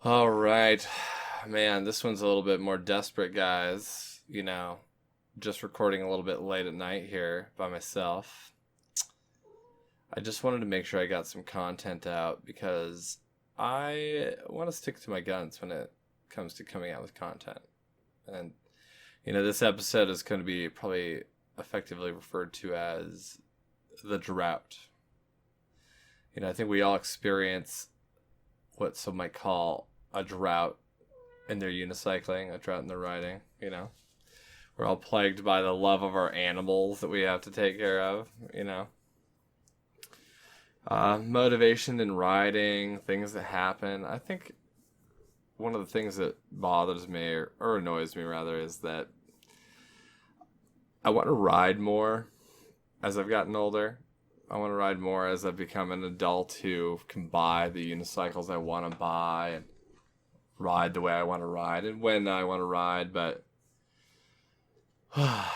All right. Man, this one's a little bit more desperate, guys. Just recording a little bit late at night here by myself. I just wanted to make sure I got some content out because I want to stick to my guns when it comes to coming out with content. And, this episode is going to be probably effectively referred to as the drought. I think we all experience what some might call a drought in their unicycling, a drought in their riding. We're all plagued by the love of our animals that we have to take care of. Motivation in riding, things that happen. I think one of the things that bothers me, or annoys me rather, is that I want to ride more as I've gotten older. I want to ride more as I've become an adult who can buy the unicycles I want to buy and ride the way I want to ride and when I want to ride. But I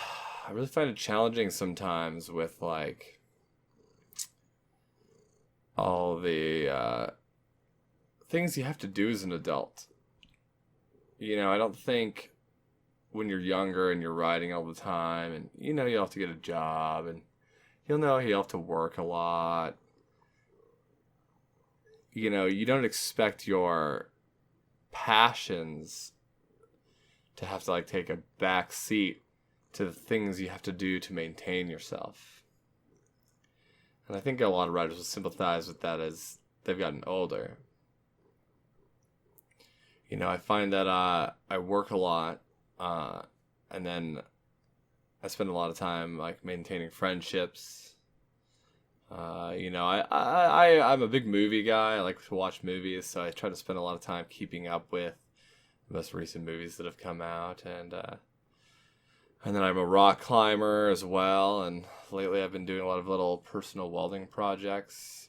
really find it challenging sometimes with like all the things you have to do as an adult. I don't think when you're younger and you're riding all the time and you have to get a job and you have to work a lot. You don't expect your passions to have to like take a back seat to the things you have to do to maintain yourself. And I think a lot of riders will sympathize with that as they've gotten older. I find that I work a lot, and then I spend a lot of time like maintaining friendships. I'm a big movie guy. I like to watch movies, so I try to spend a lot of time keeping up with the most recent movies that have come out, and then I'm a rock climber as well. And lately, I've been doing a lot of little personal welding projects.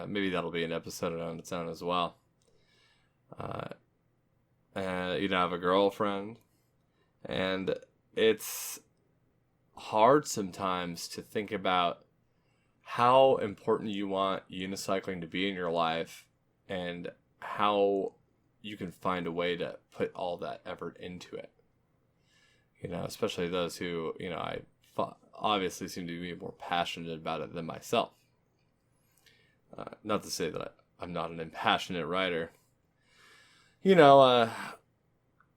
Maybe that'll be an episode on its own as well. And I have a girlfriend, and it's hard sometimes to think about how important you want unicycling to be in your life and how you can find a way to put all that effort into it. Especially those who, obviously seem to be more passionate about it than myself. Not to say that I'm not an impassionate writer.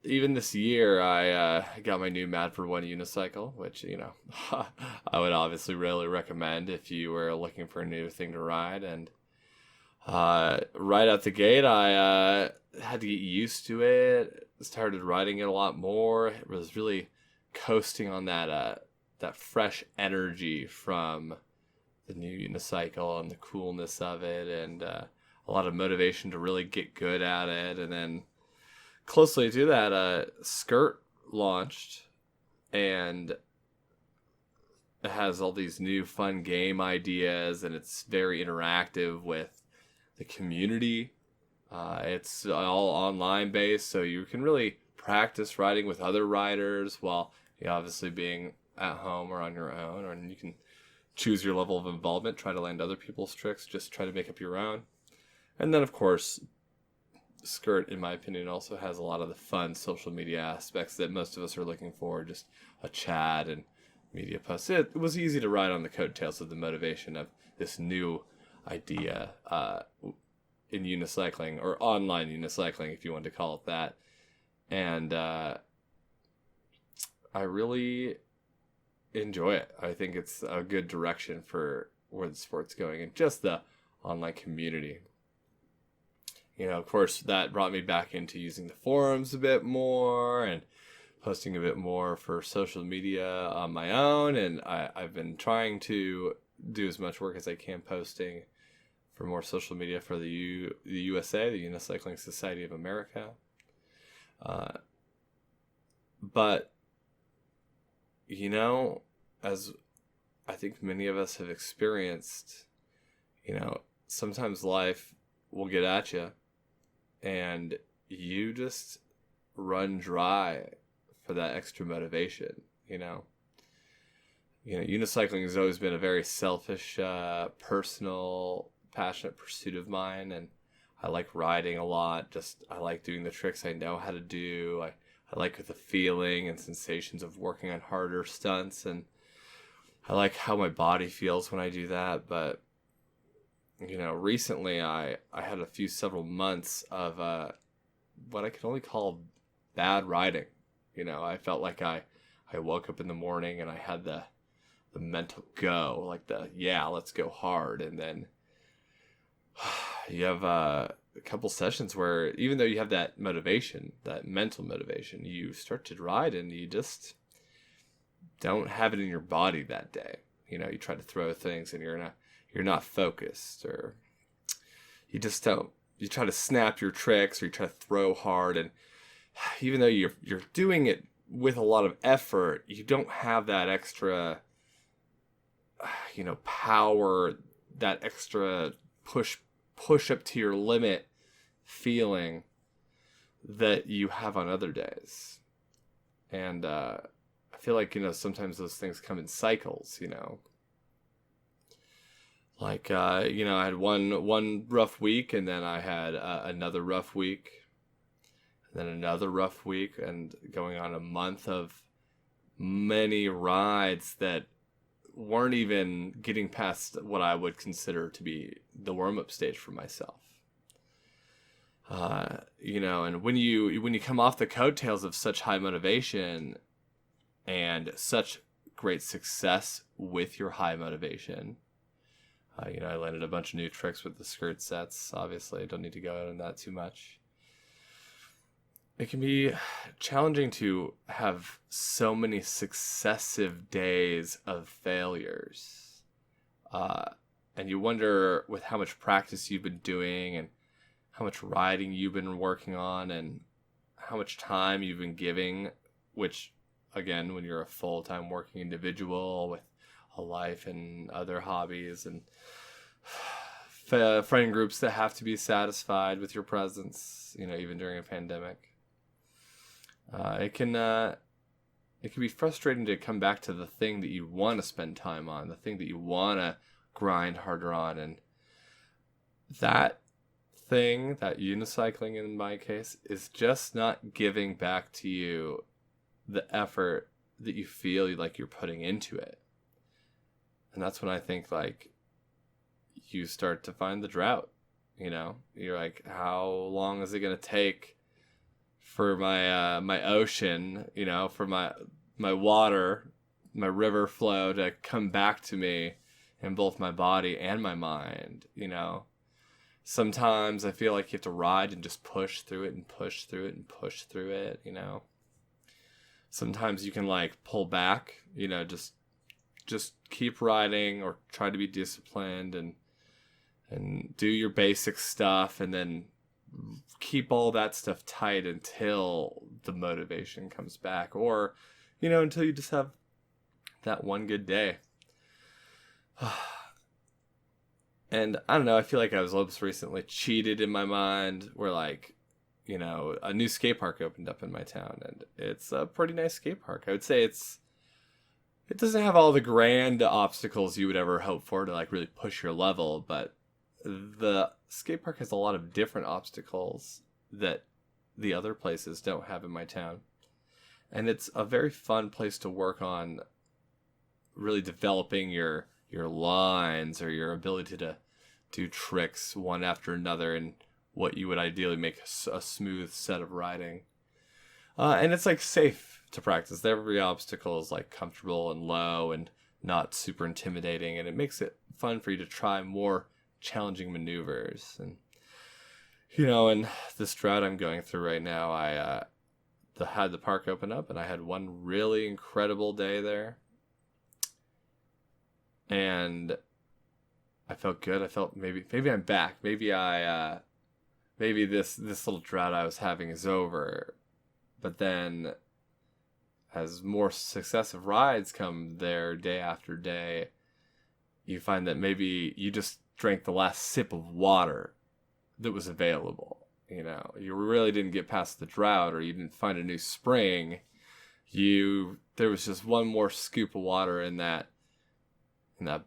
Even this year, I got my new Mad for One unicycle, which, I would obviously really recommend if you were looking for a new thing to ride. And right out the gate, I had to get used to it. Started riding it a lot more. It was really coasting on that fresh energy from the new unicycle and the coolness of it, and a lot of motivation to really get good at it. And then closely to that, Skirt launched, and it has all these new fun game ideas, and it's very interactive with the community. It's all online based, so you can really practice riding with other riders while obviously being at home or on your own, or you can choose your level of involvement, try to land other people's tricks, just try to make up your own. And then, of course, Skirt, in my opinion, also has a lot of the fun social media aspects that most of us are looking for, just a chat and media posts. It was easy to ride on the coattails of the motivation of this new idea in unicycling, or online unicycling, if you want to call it that. And I really enjoy it. I think it's a good direction for where the sport's going, and just the online community. Of course, that brought me back into using the forums a bit more and posting a bit more for social media on my own. And I've been trying to do as much work as I can posting for more social media for the USA, the Unicycling Society of America. But, as I think many of us have experienced, sometimes life will get at you and you just run dry for that extra motivation. Unicycling has always been a very selfish, personal, passionate pursuit of mine, and I like riding a lot. Just I like doing the tricks I know how to do. I like the feeling and sensations of working on harder stunts, and I like how my body feels when I do that. But recently I had several months of what I could only call bad riding. I felt like I woke up in the morning and I had the mental go, like let's go hard, and then you have a couple sessions where even though you have that motivation, that mental motivation, you start to ride and you just don't have it in your body that day. You try to throw things and you're not focused, or you just don't. You try to snap your tricks, or you try to throw hard, and even though you're doing it with a lot of effort, you don't have that extra, power, that extra push up to your limit feeling that you have on other days. And I feel like sometimes those things come in cycles. Like I had one rough week, and then I had another rough week, and then another rough week, and going on a month of many rides that weren't even getting past what I would consider to be the warm-up stage for myself. And when you come off the coattails of such high motivation and such great success with your high motivation, I landed a bunch of new tricks with the skirt sets. Obviously, I don't need to go into that too much. It can be challenging to have so many successive days of failures. And you wonder, with how much practice you've been doing and how much riding you've been working on and how much time you've been giving, which, again, when you're a full-time working individual with a life and other hobbies and friend groups that have to be satisfied with your presence, even during a pandemic. It can be frustrating to come back to the thing that you want to spend time on, the thing that you want to grind harder on, and that thing, that unicycling in my case, is just not giving back to you the effort that you feel like you're putting into it. And that's when I think you start to find the drought. You're like, how long is it going to take for my my ocean, for my water, my river flow to come back to me in both my body and my mind? Sometimes I feel like you have to ride and just push through it and push through it and push through it. Sometimes you can pull back, just keep riding, or try to be disciplined and do your basic stuff, and then keep all that stuff tight until the motivation comes back, or until you just have that one good day. And I don't know, I feel like I was almost recently cheated in my mind, where a new skate park opened up in my town, and it's a pretty nice skate park. I would say it doesn't have all the grand obstacles you would ever hope for to really push your level, but the skate park has a lot of different obstacles that the other places don't have in my town. And it's a very fun place to work on really developing your lines, or your ability to do tricks one after another, and what you would ideally make a smooth set of riding. And it's safe to practice. Every obstacle is comfortable and low and not super intimidating, and it makes it fun for you to try more challenging maneuvers. And in this drought I'm going through right now, I had the park open up, and I had one really incredible day there, and I felt good. I felt maybe I'm back. Maybe this little drought I was having is over. But then, as more successive rides come there day after day, you find that maybe you just drank the last sip of water that was available. You really didn't get past the drought, or you didn't find a new spring. There was just one more scoop of water in that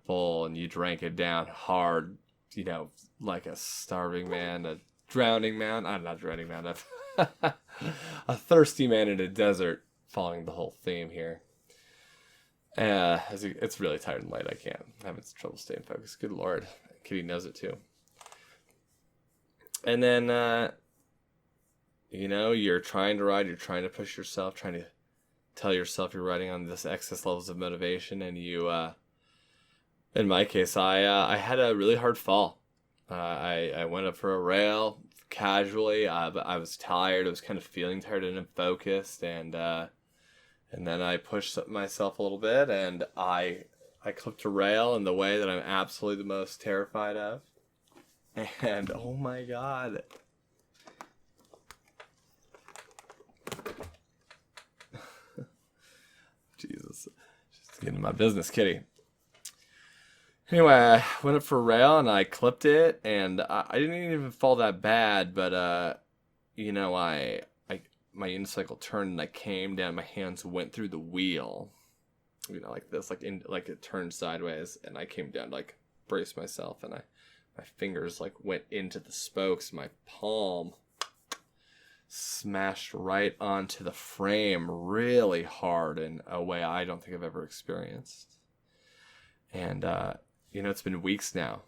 bowl, and you drank it down hard, like a starving man, drowning man. I'm not drowning man. A thirsty man in a desert, following the whole theme here. It's really tired and late. I can't. I'm having trouble staying focused. Good Lord. Kitty knows it too. And then, you're trying to ride. You're trying to push yourself, trying to tell yourself you're riding on this excess levels of motivation. And in my case, I had a really hard fall. I went up for a rail casually, but I was tired. I was kind of feeling tired and focused, and then I pushed myself a little bit, and I clipped a rail in the way that I'm absolutely the most terrified of. And oh my God. Jesus. Just getting my business, kitty. Anyway, I went up for a rail and I clipped it, and I didn't even fall that bad, but my unicycle turned and I came down. My hands went through the wheel, like this, like it turned sideways, and I came down to like brace myself, and my fingers like went into the spokes. My palm smashed right onto the frame really hard in a way I don't think I've ever experienced. And it's been weeks now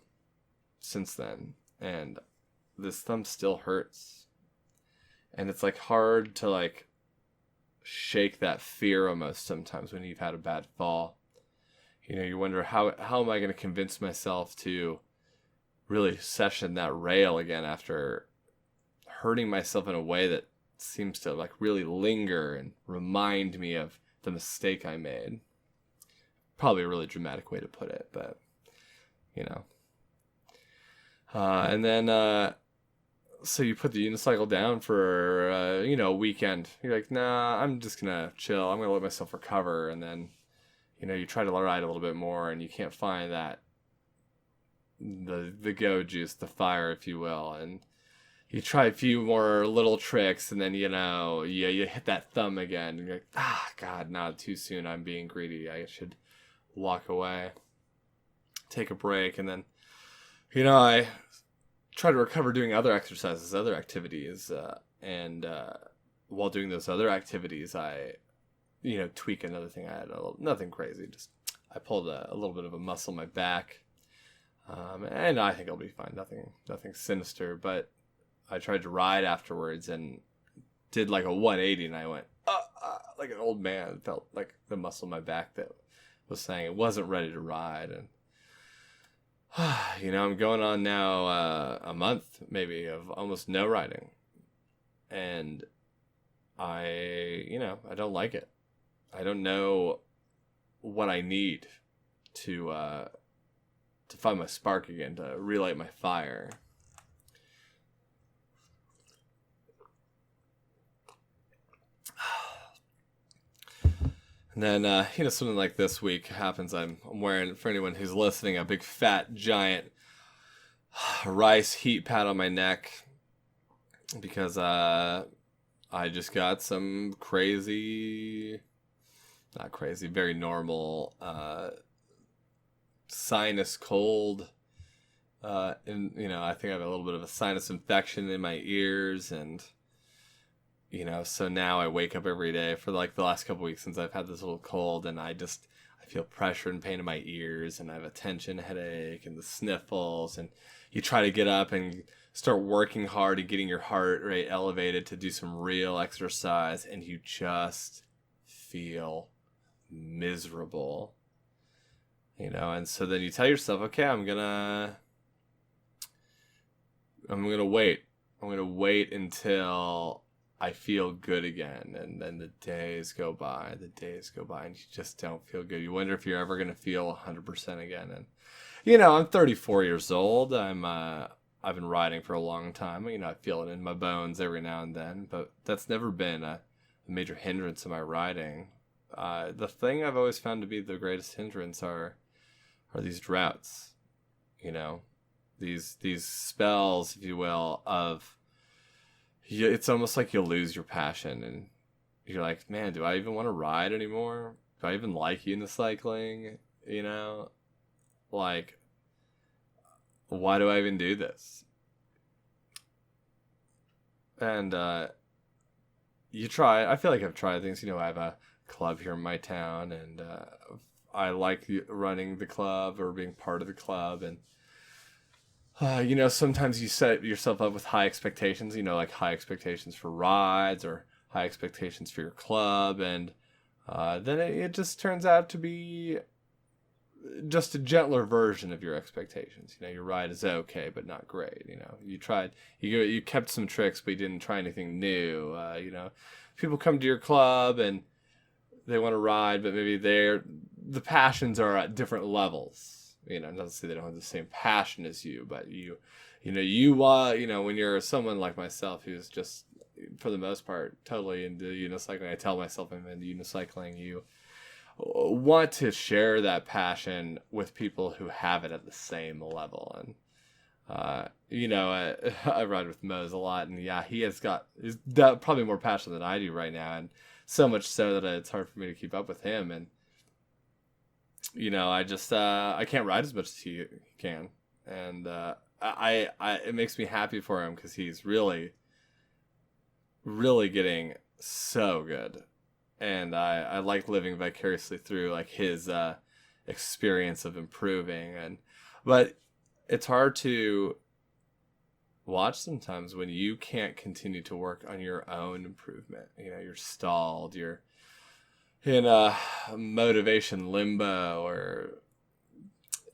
since then, and this thumb still hurts. And it's like hard to like shake that fear almost sometimes when you've had a bad fall. You wonder how am I going to convince myself to really session that rail again after hurting myself in a way that seems to like really linger and remind me of the mistake I made. Probably a really dramatic way to put it, but and then so you put the unicycle down for a weekend. You're like, nah, I'm just gonna chill. I'm gonna let myself recover. And then you try to ride a little bit more, and you can't find that the go juice, the fire, if you will. And you try a few more little tricks, and then you hit that thumb again, and you're like, God, not too soon. I'm being greedy. I should walk away, take a break. And then I try to recover doing other exercises, other activities, and while doing those other activities, I tweak another thing. I had nothing crazy, just I pulled a little bit of a muscle in my back, and I think I'll be fine. Nothing sinister, but I tried to ride afterwards and did like a 180, and I went like an old man. It felt like the muscle in my back that was saying it wasn't ready to ride. And I'm going on now a month maybe of almost no riding, and I don't like it. I don't know what I need to find my spark again, to relight my fire. And then, something like this week happens. I'm wearing, for anyone who's listening, a big fat giant rice heat pad on my neck because I just got some very normal sinus cold. And, I think I have a little bit of a sinus infection in my ears, and so now I wake up every day for like the last couple weeks since I've had this little cold, and I feel pressure and pain in my ears, and I have a tension headache and the sniffles, and you try to get up and start working hard and getting your heart rate elevated to do some real exercise, and you just feel miserable, and so then you tell yourself, okay, I'm gonna wait. I'm gonna wait until I feel good again. And then the days go by, and you just don't feel good. You wonder if you're ever going to feel 100% again. And, I'm 34 years old. I've been riding for a long time. I feel it in my bones every now and then, but that's never been a major hindrance in my riding. The thing I've always found to be the greatest hindrance are these droughts, these spells, if you will, of, it's almost like you'll lose your passion, and you're like, man, do I even want to ride anymore? Do I even like unicycling? Like, why do I even do this? And you try. I feel like I've tried things. I have a club here in my town, and I like running the club or being part of the club. And sometimes you set yourself up with high expectations. Like high expectations for rides or high expectations for your club, and then it just turns out to be just a gentler version of your expectations. Your ride is okay, but not great. You tried, you kept some tricks, but you didn't try anything new. People come to your club and they want to ride, but maybe the passions are at different levels. Not to say they don't have the same passion as you, but when you're someone like myself who's just, for the most part, totally into unicycling. I tell myself I'm into unicycling. You want to share that passion with people who have it at the same level. And I ride with Mose a lot, and yeah, he's probably more passionate than I do right now, and so much so that it's hard for me to keep up with him. And I just I can't ride as much as he can, and I it makes me happy for him because he's really, really getting so good. And I like living vicariously through like his experience of improving. But it's hard to watch sometimes when you can't continue to work on your own improvement. You're stalled, you're in a motivation limbo, or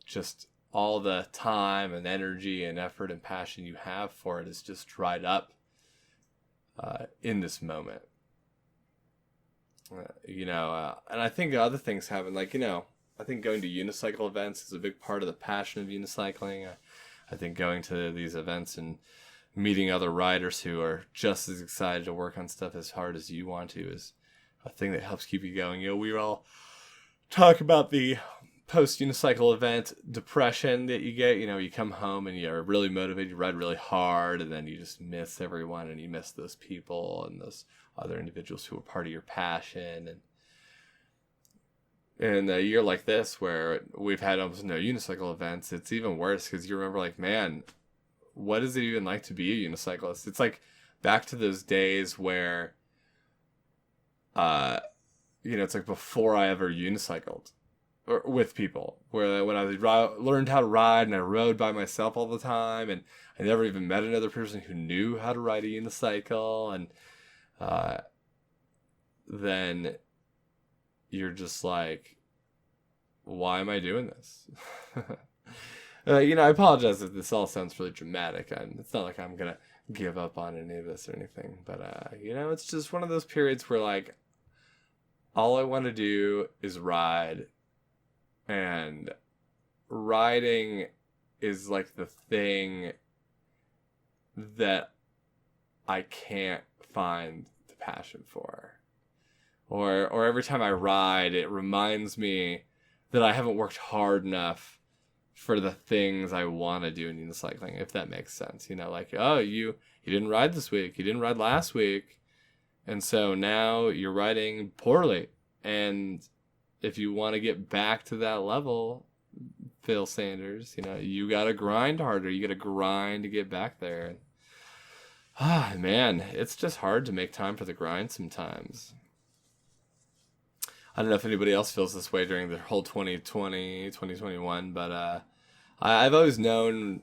just all the time and energy and effort and passion you have for it is just dried up in this moment. And I think other things happen, like, I think going to unicycle events is a big part of the passion of unicycling. I think going to these events and meeting other riders who are just as excited to work on stuff as hard as you want to is a thing that helps keep you going. We all talk about the post-unicycle event depression that you get. You come home and you're really motivated, you ride really hard, and then you just miss everyone, and you miss those people and those other individuals who are part of your passion. And in a year like this where we've had almost no unicycle events, it's even worse because you remember, like, man, what is it even like to be a unicyclist? It's like back to those days where it's like before I ever unicycled or with people, where when I learned how to ride and I rode by myself all the time, and I never even met another person who knew how to ride a unicycle. And then you're just like, why am I doing this? I apologize if this all sounds really dramatic. It's not like I'm gonna give up on any of this or anything, but it's just one of those periods where, like, all I want to do is ride, and riding is like the thing that I can't find the passion for. Or every time I ride, it reminds me that I haven't worked hard enough for the things I want to do in unicycling, if that makes sense. Like, oh, you didn't ride this week, you didn't ride last week, and so now you're riding poorly. And if you want to get back to that level, Phil Sanders, you got to grind harder. You got to grind to get back there. And man, it's just hard to make time for the grind sometimes. I don't know if anybody else feels this way during the whole 2020, 2021, but I've always known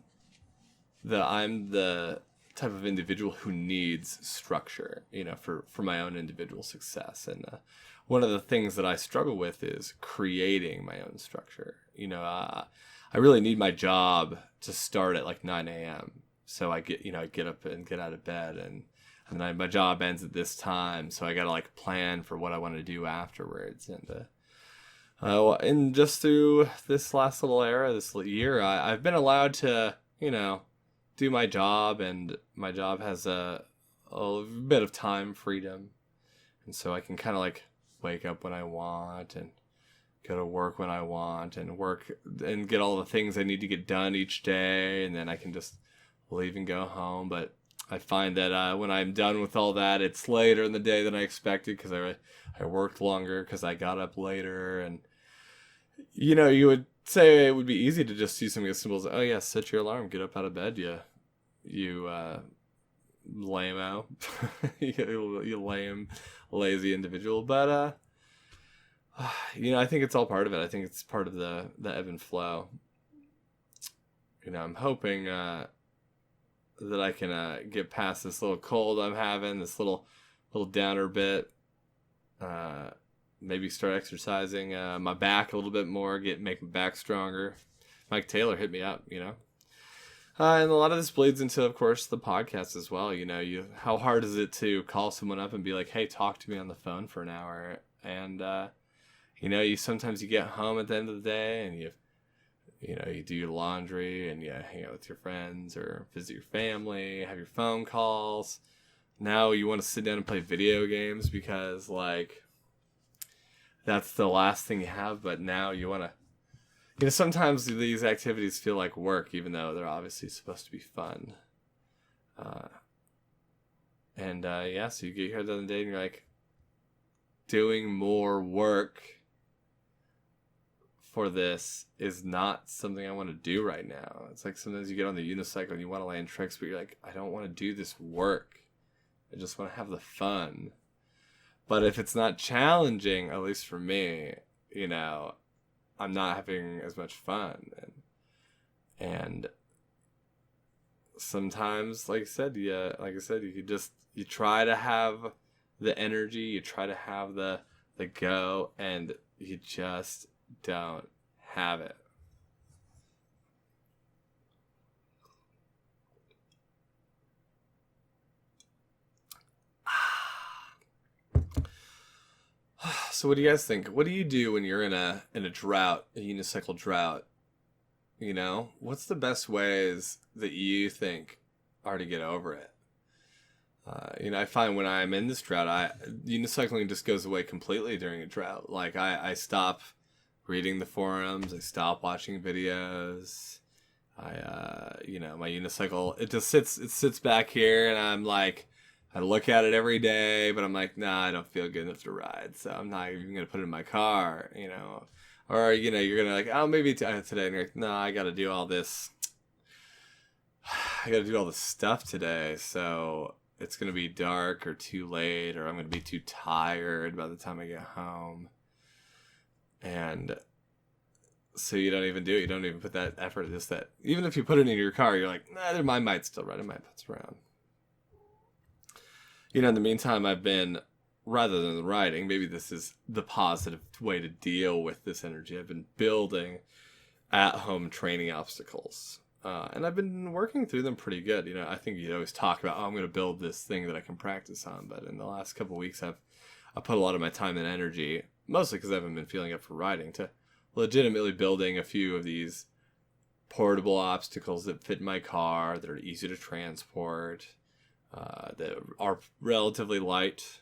that I'm the type of individual who needs structure, for my own individual success. And one of the things that I struggle with is creating my own structure. I really need my job to start at like 9 a.m. So I get up and get out of bed, and then my job ends at this time. So I got to like plan for what I want to do afterwards. And just through this last little era, this year, I've been allowed to, do my job, and my job has a bit of time freedom. And so I can kind of like wake up when I want and go to work when I want and work and get all the things I need to get done each day. And then I can just leave and go home. But I find that when I'm done with all that, it's later in the day than I expected because I worked longer because I got up later. And, you would say it would be easy to just see something as simple as, oh, yeah, set your alarm, get up out of bed. You lame-o. You lame, lazy individual. But, I think it's all part of it. I think it's part of the ebb and flow. I'm hoping that I can get past this little cold I'm having, this little downer bit. Maybe start exercising my back a little bit more, make my back stronger. Mike Taylor hit me up, and a lot of this bleeds into, of course, the podcast as well. How hard is it to call someone up and be like, hey, talk to me on the phone for an hour? And, sometimes you get home at the end of the day and you do your laundry and you hang out with your friends or visit your family, have your phone calls. Now you want to sit down and play video games because, that's the last thing you have. But now you want to, sometimes these activities feel like work, even though they're obviously supposed to be fun. So you get here the other day and you're like, doing more work for this is not something I want to do right now. It's like sometimes you get on the unicycle and you want to land tricks, but you're like, I don't want to do this work. I just want to have the fun. But if it's not challenging, at least for me, I'm not having as much fun. And sometimes, like I said, you try to have the energy, you try to have the go, and you just don't have it. So what do you guys think? What do you do when you're in a drought, a unicycle drought? What's the best ways that you think are to get over it? I find when I'm in this drought, unicycling just goes away completely during a drought. Like I stop reading the forums, I stop watching videos. My unicycle, it sits back here, and I'm like, I look at it every day, but I'm like, nah, I don't feel good enough to ride, so I'm not even gonna put it in my car, Or you're gonna like, oh, maybe today, and you're like, no, I gotta do all this. I gotta do all this stuff today, so it's going to be dark or too late, or I'm going to be too tired by the time I get home. And so you don't even do it. You don't even put that effort. Even if you put it in your car, you're like, nah, my might still run. It might putz around. In the meantime, I've been, rather than the riding, maybe this is the positive way to deal with this energy. I've been building at-home training obstacles. And I've been working through them pretty good. I think you always talk about, I'm going to build this thing that I can practice on. But in the last couple of weeks, I put a lot of my time and energy, mostly because I haven't been feeling up for riding, to legitimately building a few of these portable obstacles that fit in my car, that are easy to transport, that are relatively light.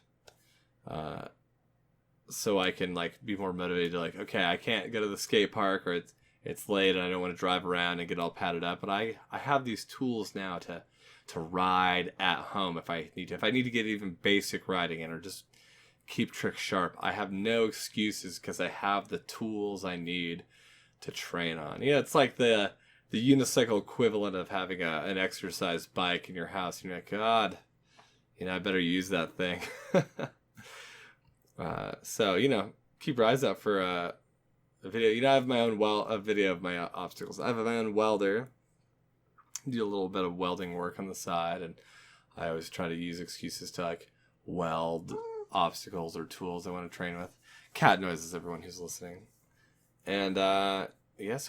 So I can be more motivated to okay, I can't go to the skate park, or it's late and I don't want to drive around and get all padded up, but I have these tools now to ride at home if I need to. If I need to get even basic riding in, or just keep tricks sharp, I have no excuses because I have the tools I need to train on. It's like the unicycle equivalent of having an exercise bike in your house. And you're like, God, I better use that thing. So, keep your eyes out for a video. I have my own a video of my obstacles. I have my own welder. Do a little bit of welding work on the side, and I always try to use excuses to weld obstacles or tools I want to train with. Cat noises, everyone who's listening. And so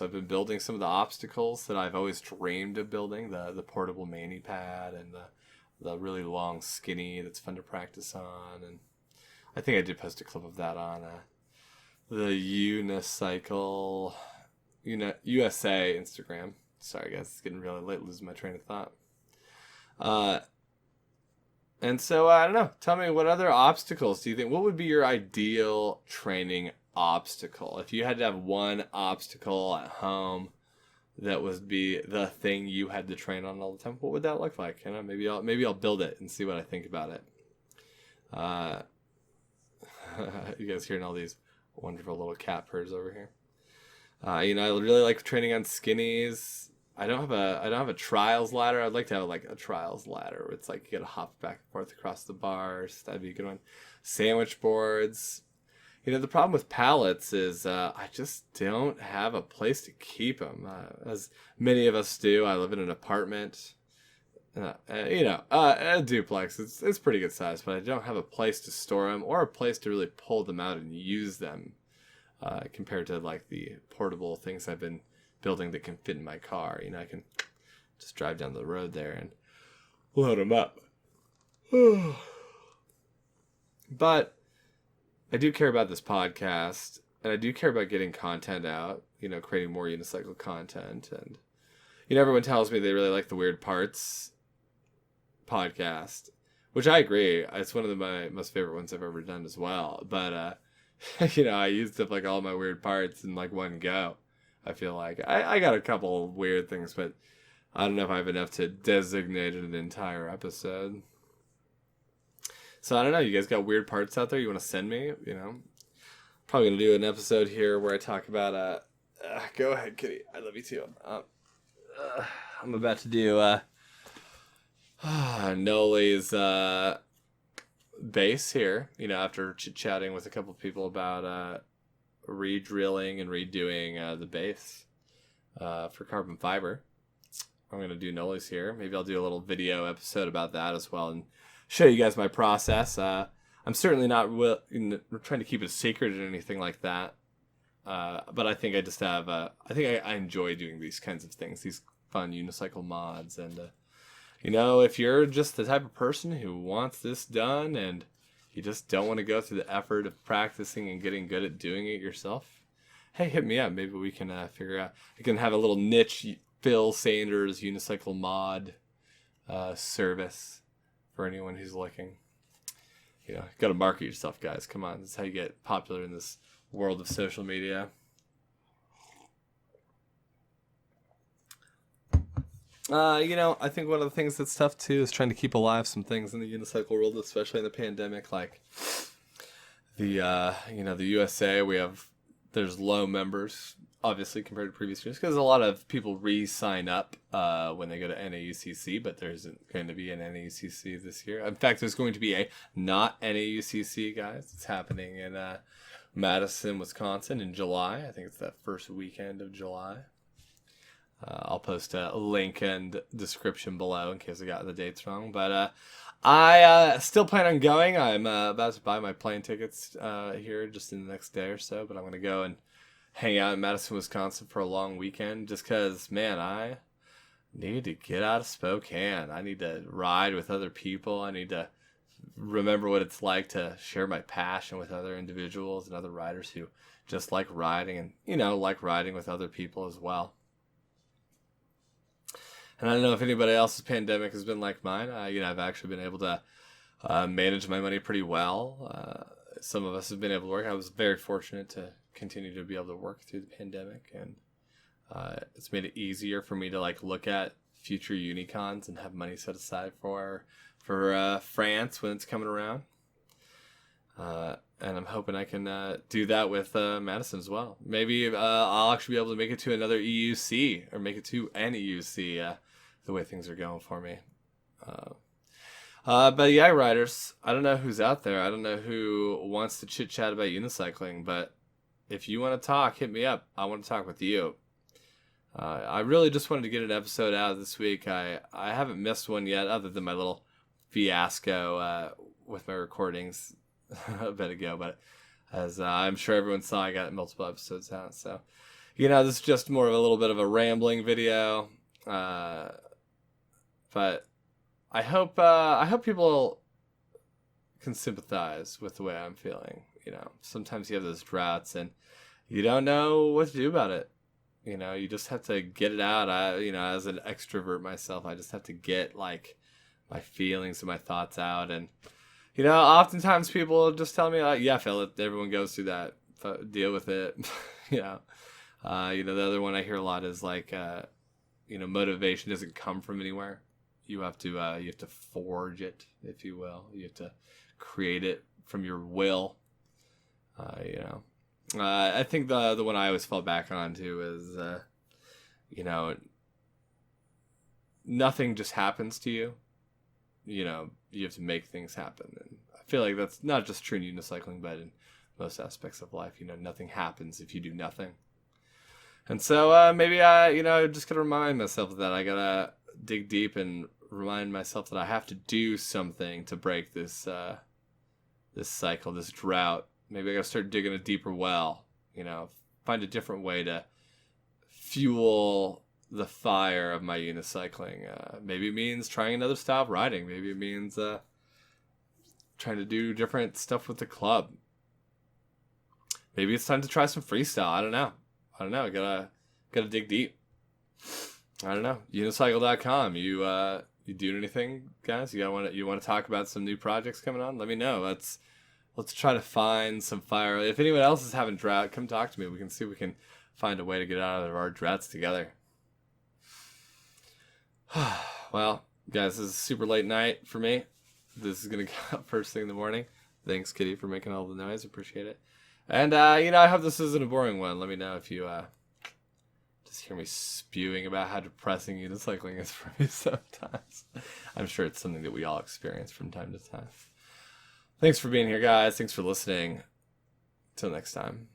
I've been building some of the obstacles that I've always dreamed of building. The portable mani pad, and the really long skinny that's fun to practice on. And I think I did post a clip of that on the Unicycle USA Instagram. Sorry guys, it's getting really late, losing my train of thought. And so I don't know, tell me, what other obstacles do you think, what would be your ideal training obstacle? If you had to have one obstacle at home that would be the thing you had to train on all the time, what would that look like? Maybe I'll build it and see what I think about it. You guys hearing all these wonderful little cat purrs over here. I really like training on skinnies. I don't have a trials ladder. I'd like to have like a trials ladder where it's like you gotta hop back and forth across the bars. That'd be a good one. Sandwich boards. You know, the problem with pallets is I just don't have a place to keep them. As many of us do, I live in an apartment. A duplex. It's pretty good size, but I don't have a place to store them or a place to really pull them out and use them. Compared to like the portable things I've been building that can fit in my car. You know, I can just drive down the road there and load them up. But I do care about this podcast, and I do care about getting content out, you know, creating more unicycle content. And, you know, everyone tells me they really like the Weird Parts podcast, which I agree. It's one of my most favorite ones I've ever done as well. But, you know, I used up like all my weird parts in like one go. I feel like I got a couple weird things, but I don't know if I have enough to designate an entire episode. So I don't know. You guys got weird parts out there you want to send me? You know, probably gonna do an episode here where I talk about go ahead, Kitty. I love you too. I'm about to do Noli's bass here. You know, after chit-chatting with a couple of people about re-drilling and redoing the bass for carbon fiber. I'm going to do Noli's here. Maybe I'll do a little video episode about that as well and show you guys my process. I'm certainly not trying to keep it a secret or anything like that. But I think I just have, I think I enjoy doing these kinds of things, these fun unicycle mods. And, you know, if you're just the type of person who wants this done and you just don't want to go through the effort of practicing and getting good at doing it yourself, hey, hit me up. Maybe we can figure out, I can have a little niche Phil Sanders unicycle mod service for anyone who's looking. You know, got to market yourself, guys. Come on. That's how you get popular in this world of social media. You know, I think one of the things that's tough too is trying to keep alive some things in the unicycle world, especially in the pandemic. Like the, you know, the USA, there's low members, obviously, compared to previous years, because a lot of people re-sign up when they go to NAUCC, but there isn't going to be an NAUCC this year. In fact, there's going to be a not NAUCC, guys. It's happening in Madison, Wisconsin in July. I think it's that first weekend of July. I'll post a link and description below in case I got the dates wrong. But I still plan on going. I'm about to buy my plane tickets here just in the next day or so. But I'm going to go and hang out in Madison, Wisconsin for a long weekend just because, man, I need to get out of Spokane. I need to ride with other people. I need to remember what it's like to share my passion with other individuals and other riders who just like riding and, you know, like riding with other people as well. And I don't know if anybody else's pandemic has been like mine. You know, I've actually been able to manage my money pretty well. Some of us have been able to work. I was very fortunate to continue to be able to work through the pandemic, and it's made it easier for me to like look at future unicons and have money set aside for France when it's coming around. And I'm hoping I can do that with Madison as well. Maybe I'll actually be able to make it to another EUC or make it to an EUC. The way things are going for me. But yeah, riders, I don't know who's out there. I don't know who wants to chit chat about unicycling, but if you want to talk, hit me up. I want to talk with you. I really just wanted to get an episode out this week. I haven't missed one yet other than my little fiasco with my recordings a bit ago, but as I'm sure everyone saw, I got multiple episodes out. So, you know, this is just more of a little bit of a rambling video. But I hope people can sympathize with the way I'm feeling. You know, sometimes you have those droughts and you don't know what to do about it. You know, you just have to get it out. You know, as an extrovert myself, I just have to get like my feelings and my thoughts out. And, you know, oftentimes people just tell me, like, yeah, Philip, everyone goes through that. Deal with it. You know, the other one I hear a lot is like, you know, motivation doesn't come from anywhere. You have to forge it, if you will. You have to create it from your will. You know, I think the one I always fall back on to is, you know, nothing just happens to you. You know, you have to make things happen. And I feel like that's not just true in unicycling, but in most aspects of life. You know, nothing happens if you do nothing. And so maybe I, just gotta remind myself of that. I gotta dig deep and remind myself that I have to do something to break this this cycle, this drought. Maybe I gotta start digging a deeper well. Find a different way to fuel the fire of my unicycling. Maybe it means trying another style of riding. Maybe it means trying to do different stuff with the club. Maybe it's time to try some freestyle. I don't know. I gotta dig deep. I don't know. Unicycle.com. You doing anything, guys? You want to talk about some new projects coming on? Let me know. Let's try to find some fire. If anyone else is having drought, come talk to me. We can see if we can find a way to get out of our droughts together. Well, guys, this is a super late night for me. This is gonna go up first thing in the morning. Thanks, Kitty, for making all the noise. Appreciate it. And I hope this isn't a boring one. Let me know if you just hear me spewing about how depressing unicycling is for me sometimes. I'm sure it's something that we all experience from time to time. Thanks for being here, guys. Thanks for listening. Until next time.